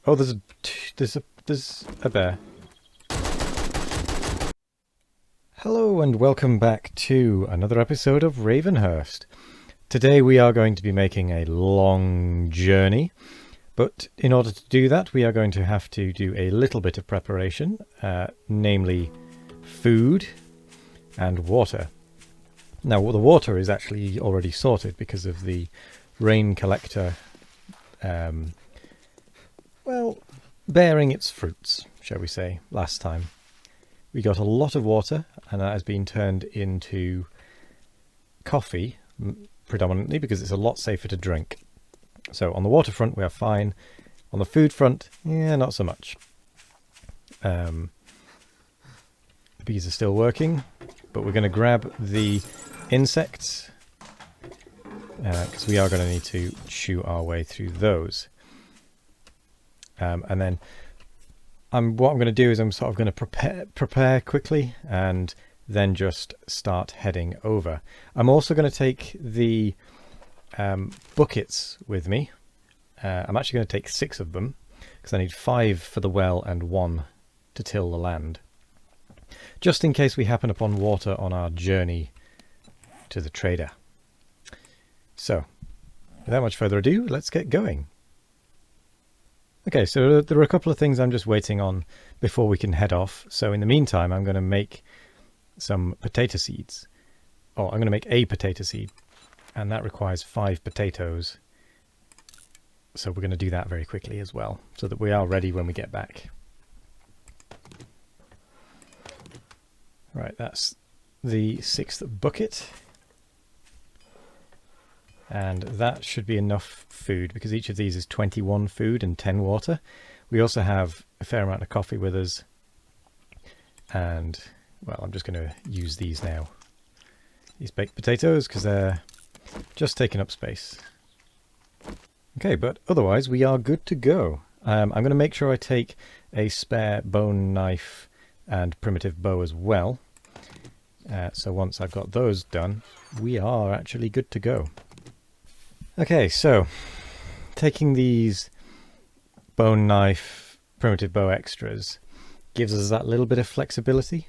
Oh, there's a bear. Hello and welcome back to another episode of Ravenhearst. Today we are going to be making a long journey, but in order to do that we are going to have to do a little bit of preparation, namely food and water. Now the water is actually already sorted because of the rain collector, well, bearing its fruits, shall we say, last time. We got a lot of water, and that has been turned into coffee, predominantly, because it's a lot safer to drink. So on the water front, we are fine. On the food front, yeah, not so much. The bees are still working, but we're going to grab the insects, because we are going to need to chew our way through those. And then what I'm going to do is I'm sort of going to prepare quickly and then just start heading over. I'm also going to take the buckets with me. I'm actually going to take 6 of them because I need 5 for the well and 1 to till the land, just in case we happen upon water on our journey to the trader. So without much further ado, let's get going. Okay, so there are a couple of things I'm just waiting on before we can head off. So in the meantime, I'm going to make some potato seeds. Oh, I'm going to make a potato seed, and that requires 5 potatoes. So we're going to do that very quickly as well, so that we are ready when we get back. Right, that's the 6th bucket. And that should be enough food, because each of these is 21 food and 10 water. We also have a fair amount of coffee with us. And, well, I'm just going to use these now. These baked potatoes, because they're just taking up space. Okay, but otherwise we are good to go. I'm going to make sure I take a spare bone knife and primitive bow as well. So once I've got those done, we are actually good to go. Okay, so taking these bone knife, primitive bow extras gives us that little bit of flexibility,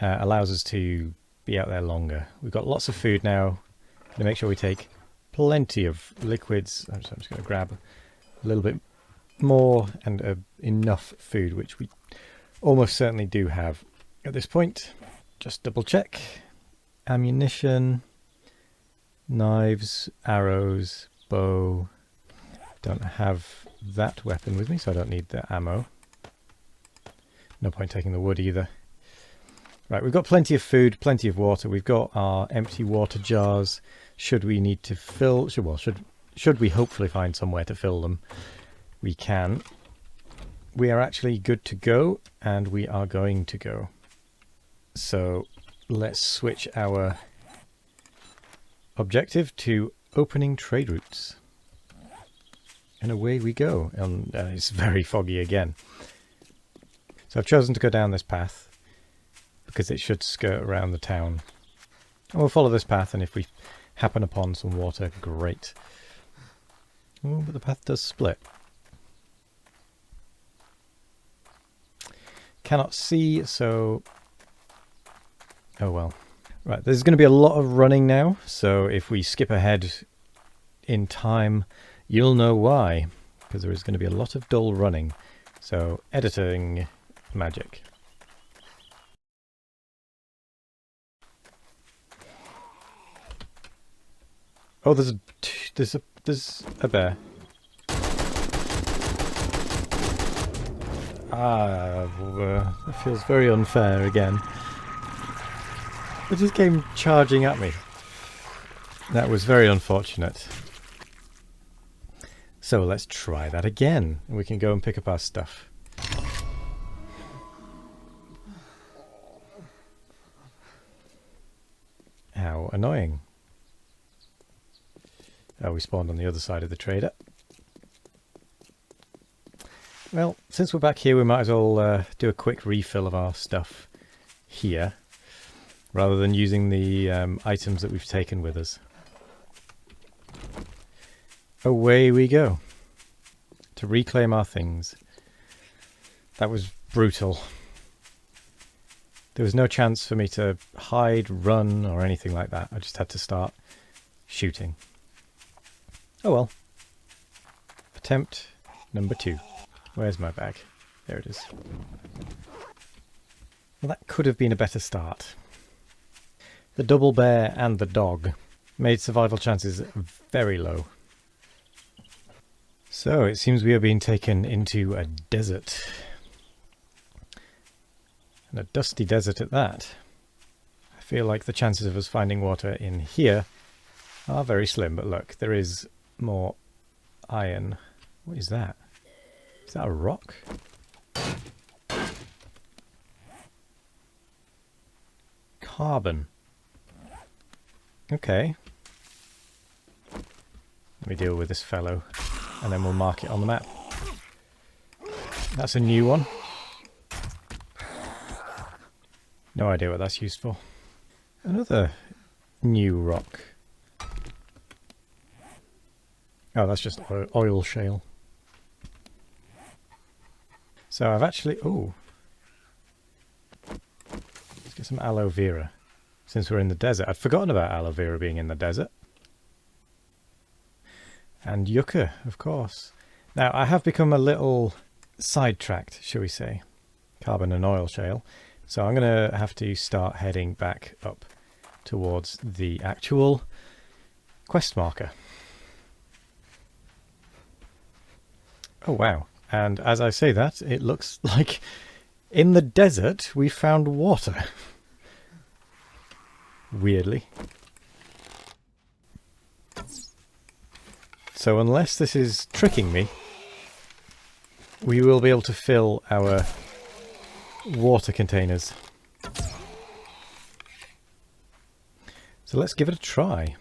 allows us to be out there longer. We've got lots of food now. To make sure we take plenty of liquids. I'm just going to grab a little bit more and enough food, which we almost certainly do have at this point. Just double check. Ammunition. Knives, arrows, bow. Don't have that weapon with me, so I don't need the ammo. No point taking the wood either. Right, we've got plenty of food, plenty of water. We've got our empty water jars. Should we need to fill... Should we hopefully find somewhere to fill them, we can. We are actually good to go, and we are going to go. So let's switch our objective to opening trade routes, and away we go. And it's very foggy again, so I've chosen to go down this path because it should skirt around the town, and we'll follow this path, and if we happen upon some water, great. Oh, but the path does split. Cannot see, so oh well. Right, there's going to be a lot of running now, so if we skip ahead in time, you'll know why, because there is going to be a lot of dull running. So, editing magic. Oh, there's a bear. That feels very unfair again. It just came charging at me. That was very unfortunate. So let's try that again. We can go and pick up our stuff. How annoying. Oh, we spawned on the other side of the trader. Well, since we're back here, we might as well do a quick refill of our stuff here, rather than using the items that we've taken with us. Away we go. to reclaim our things. That was brutal. There was no chance for me to hide, run, or anything like that. I just had to start shooting. Oh well. Attempt number 2. Where's my bag? There it is. Well, that could have been a better start. The double bear and the dog made survival chances very low. So it seems we are being taken into a desert. And a dusty desert at that. I feel like the chances of us finding water in here are very slim, but look, there is more iron. What is that? Is that a rock? Carbon. Okay. Let me deal with this fellow, and then we'll mark it on the map. That's a new one. No idea what that's used for. Another new rock. Oh, that's just oil shale. So I've actually... Oh. Let's get some aloe vera. Since we're in the desert. I'd forgotten about aloe vera being in the desert. And yucca, of course. Now, I have become a little sidetracked, shall we say. Carbon and oil shale. So I'm going to have to start heading back up towards the actual quest marker. Oh wow. And as I say that, it looks like in the desert we found water. Weirdly. So unless this is tricking me, we will be able to fill our water containers. So let's give it a try.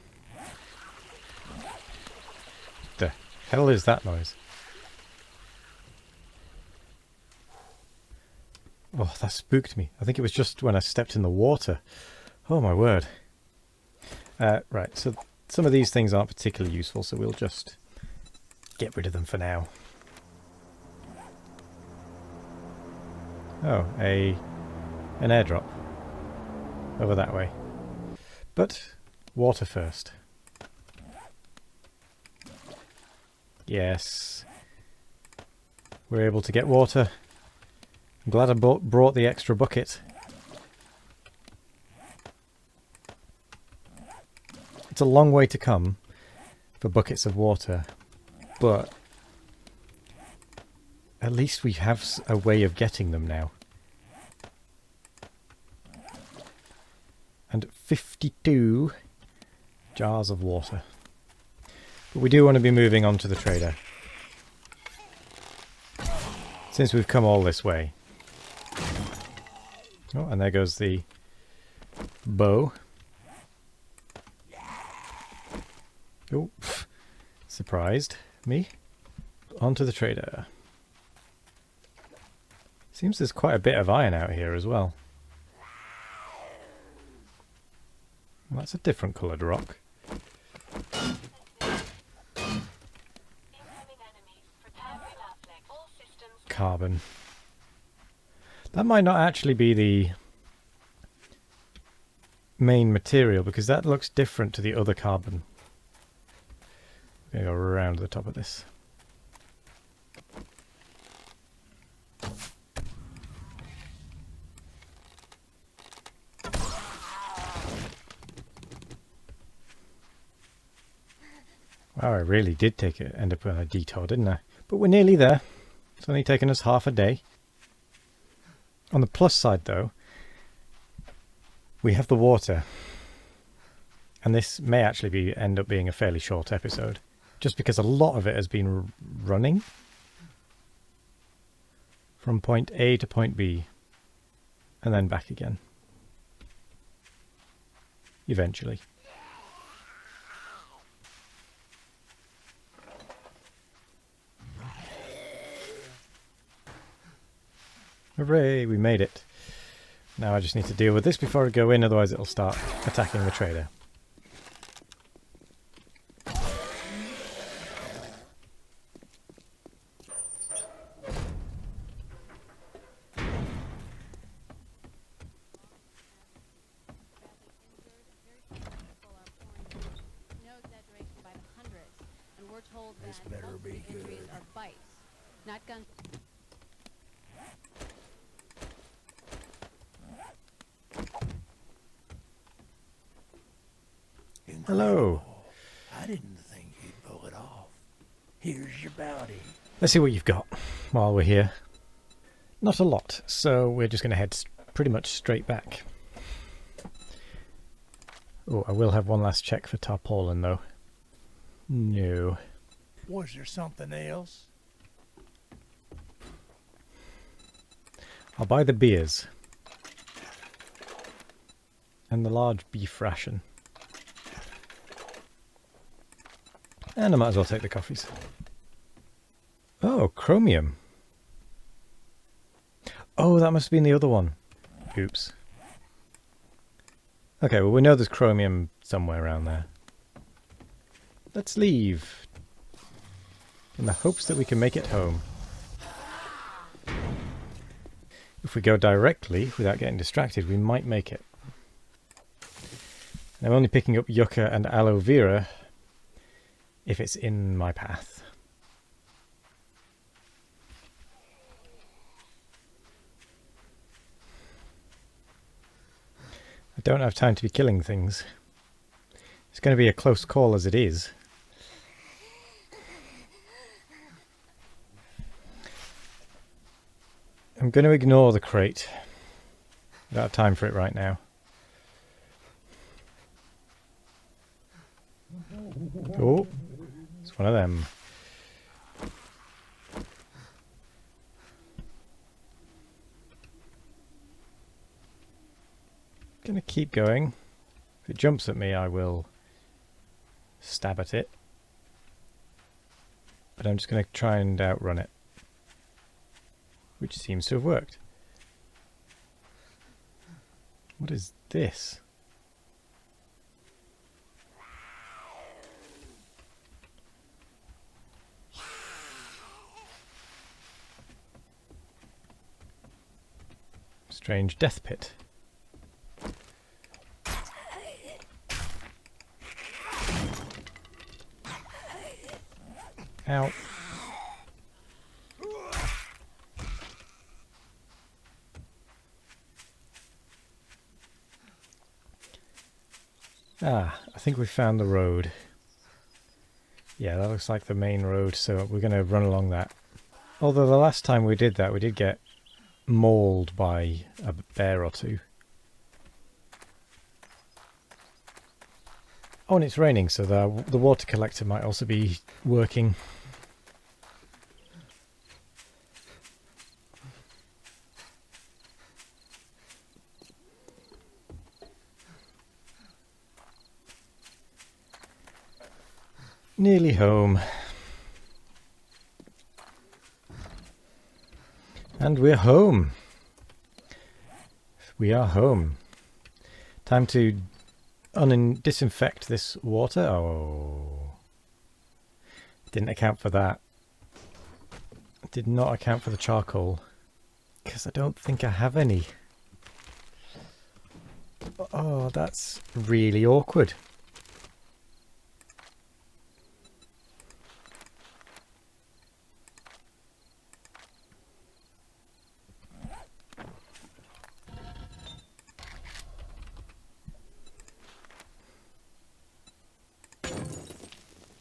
The hell is that noise? Oh, that spooked me. I think it was just when I stepped in the water. Oh my word. Right, so some of these things aren't particularly useful, so we'll just get rid of them for now. Oh, an airdrop. Over that way. But water first. Yes. We're able to get water. I'm glad I brought the extra bucket. It's a long way to come for buckets of water, but at least we have a way of getting them now. And 52 jars of water. But we do want to be moving on to the trader. Since we've come all this way. Oh, and there goes the bow. Oh, surprised me. On to the trader. Seems there's quite a bit of iron out here as well. Well, that's a different coloured rock. Carbon. That might not actually be the main material because that looks different to the other carbon. I'm going to go around the top of this. Wow, I really did end up on a detour, didn't I? But we're nearly there. It's only taken us half a day. On the plus side, though, we have the water. And this may actually end up being a fairly short episode. Just because a lot of it has been running. From point A to point B. And then back again. Eventually. Hooray, we made it. Now I just need to deal with this before I go in, otherwise it'll start attacking the trader. told This that better most be of the injuries good. are bites, not guns. Hello. Incredible. I didn't think you'd pull it off. Here's your bounty. Let's see what you've got while we're here. Not a lot, so we're just going to head pretty much straight back. Oh, I will have one last check for tarpaulin, though. No. Was there something else? I'll buy the beers. And the large beef ration. And I might as well take the coffees. Oh, chromium. Oh, that must have been the other one. Oops. Okay, well we know there's chromium somewhere around there. Let's leave. In the hopes that we can make it home. If we go directly, without getting distracted, we might make it. And I'm only picking up yucca and aloe vera if it's in my path. I don't have time to be killing things. It's going to be a close call as it is. I'm going to ignore the crate. I don't have time for it right now. Oh, it's one of them. Gonna keep going. If it jumps at me, I will stab at it. But I'm just gonna try and outrun it. Which seems to have worked. What is this? Strange death pit. Ow. Ah, I think we found the road. Yeah, that looks like the main road, so we're going to run along that. Although the last time we did that, we did get mauled by a bear or two. Oh, and it's raining, so the water collector might also be working. Nearly home. And we're home. We are home. Time to disinfect this water. Oh. Didn't account for that. Did not account for the charcoal. Because I don't think I have any. Oh, that's really awkward.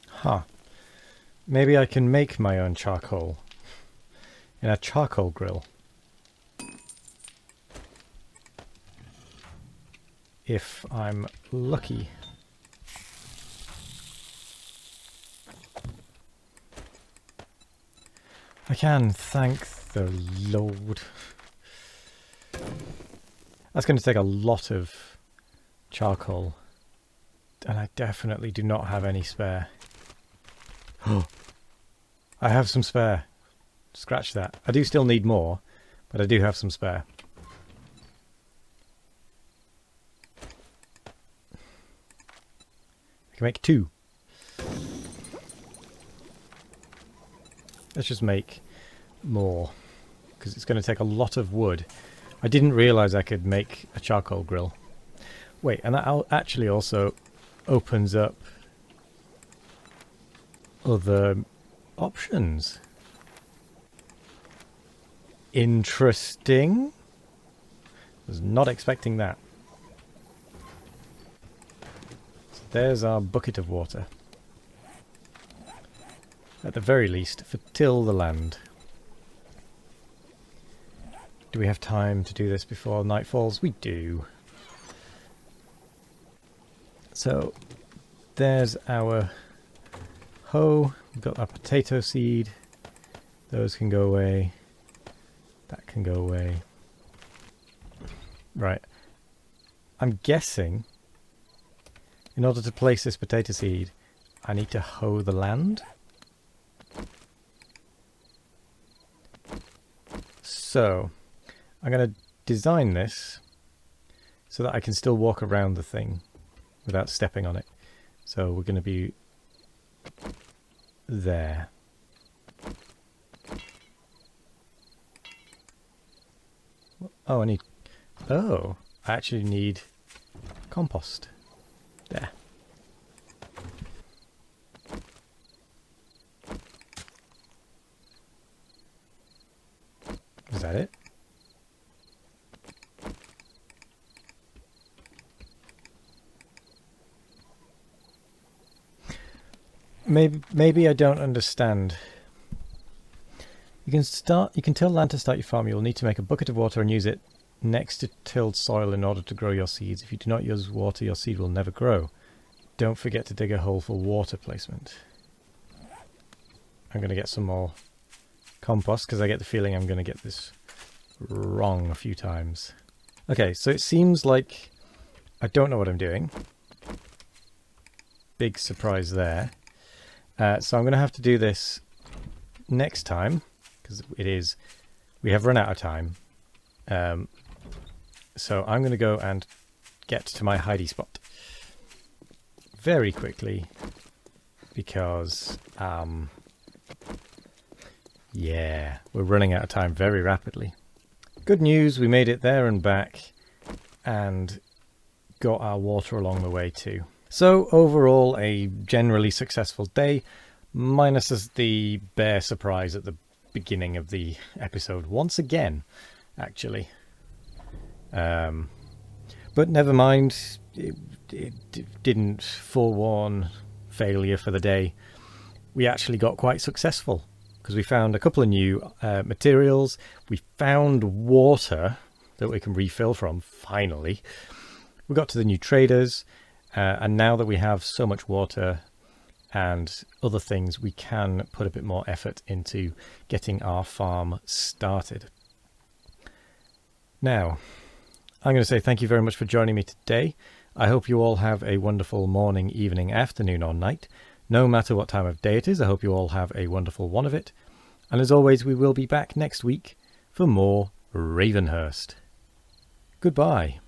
Huh. Maybe I can make my own charcoal in a charcoal grill. If I'm lucky. I can, thank the Lord. That's going to take a lot of charcoal. And I definitely do not have any spare. Oh, I have some spare. Scratch that. I do still need more, but I do have some spare. I can make 2. Let's just make more, because it's going to take a lot of wood. I didn't realise I could make a charcoal grill. Wait, and that actually also opens up other options. Interesting. Was not expecting that. So there's our bucket of water. At the very least, till the land. Do we have time to do this before night falls? We do. So there's our hoe. We've got our potato seed. Those can go away. That can go away. Right. I'm guessing in order to place this potato seed, I need to hoe the land. So I'm going to design this so that I can still walk around the thing without stepping on it. So we're going to be there. Oh, I actually need compost. There. Is that it? Maybe I don't understand. You can till land to start your farm. You'll need to make a bucket of water and use it next to tilled soil in order to grow your seeds. If you do not use water, your seed will never grow. Don't forget to dig a hole for water placement. I'm going to get some more compost because I get the feeling I'm going to get this wrong a few times. Okay, so it seems like I don't know what I'm doing. Big surprise there. So I'm going to have to do this next time because we have run out of time. So I'm going to go and get to my hidey spot very quickly because yeah, we're running out of time very rapidly. Good news, we made it there and back and got our water along the way too. So overall, a generally successful day, minus the bare surprise at the beginning of the episode once again, actually. But never mind, it didn't forewarn failure for the day. We actually got quite successful because we found a couple of new materials. We found water that we can refill from, finally. We got to the new traders. And now that we have so much water and other things, we can put a bit more effort into getting our farm started. Now, I'm going to say thank you very much for joining me today. I hope you all have a wonderful morning, evening, afternoon or night. No matter what time of day it is, I hope you all have a wonderful one of it. And as always, we will be back next week for more Ravenhearst. Goodbye.